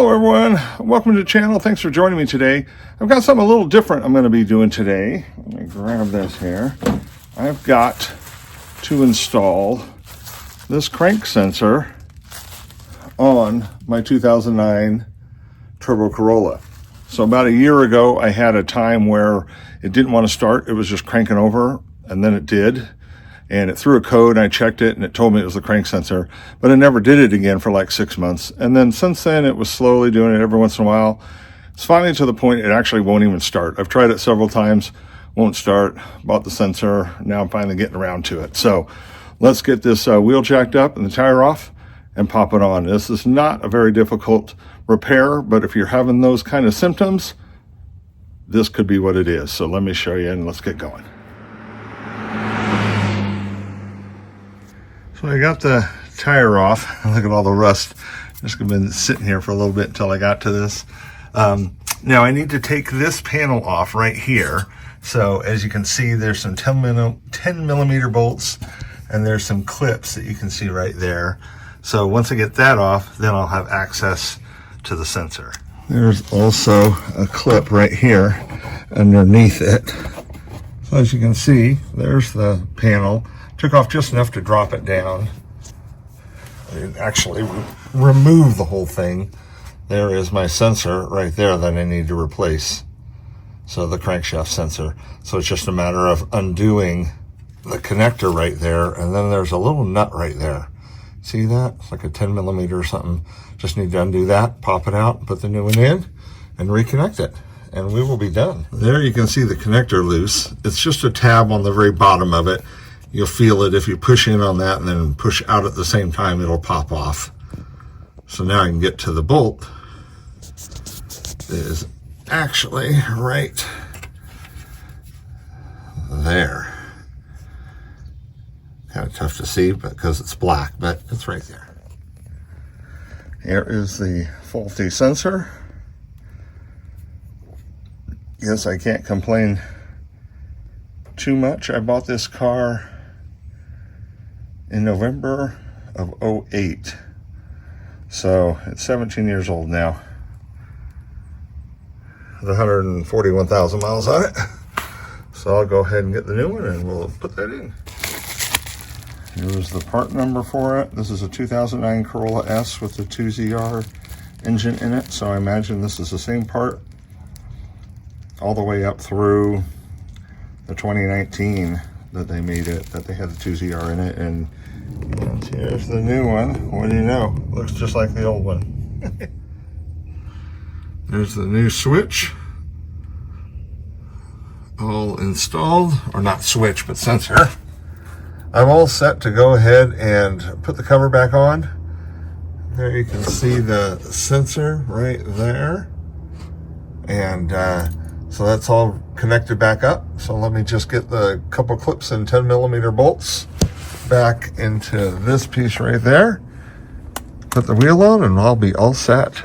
Hello everyone, welcome to the channel. Thanks for joining me today. I've got something a little different I'm going to be doing today. Let me grab this here. I've got to install this crank sensor on my 2009 Turbo Corolla. So about a year ago I had a time where it didn't want to start. It was just cranking over, and then it did. And it threw a code, and I checked it, and it told me it was the crank sensor, but it never did it again for like 6 months. And then since then, it was slowly doing it every once in a while. It's finally to the point it actually won't even start. I've tried it several times, won't start, bought the sensor. Now I'm finally getting around to it. So let's get this wheel jacked up and the tire off and pop it on. This is not a very difficult repair, but if you're having those kind of symptoms, this could be what it is. So let me show you, and let's get going. So I got the tire off. Look at all the rust. Just been sitting here for a little bit until I got to this. Now I need to take this panel off right here. So as you can see, there's some 10 millimeter bolts, and there's some clips that you can see right there. So once I get that off, then I'll have access to the sensor. There's also a clip right here underneath it. So as you can see, there's the panel. Took off just enough to drop it down. I didn't actually remove the whole thing. There is my sensor right there that I need to replace. So the crankshaft sensor. So it's just a matter of undoing the connector right there. And then there's a little nut right there. See that? It's like a 10 millimeter or something. Just need to undo that, pop it out, put the new one in, and reconnect it. And we will be done. There you can see the connector loose. It's just a tab on the very bottom of it. You'll feel it if you push in on that and then push out at the same time, it'll pop off. So now I can get to the bolt. It is actually right there. Kind of tough to see because it's black, but it's right there. Here is the faulty sensor. Yes, I can't complain too much. I bought this car in November of 08. So it's 17 years old now. With 141,000 miles on it. So I'll go ahead and get the new one and we'll put that in. Here's the part number for it. This is a 2009 Corolla S with the 2ZR engine in it. So I imagine this is the same part all the way up through the 2019 that they made it, that they had the 2ZR in it. And here's the new one. What do you know? Looks just like the old one. There's the new switch. All installed, or not switch, but sensor. I'm all set to go ahead and put the cover back on. There you can see the sensor right there. And so that's all connected back up. So let me just get the couple clips and 10 millimeter bolts back into this piece right there. Put the wheel on and I'll be all set.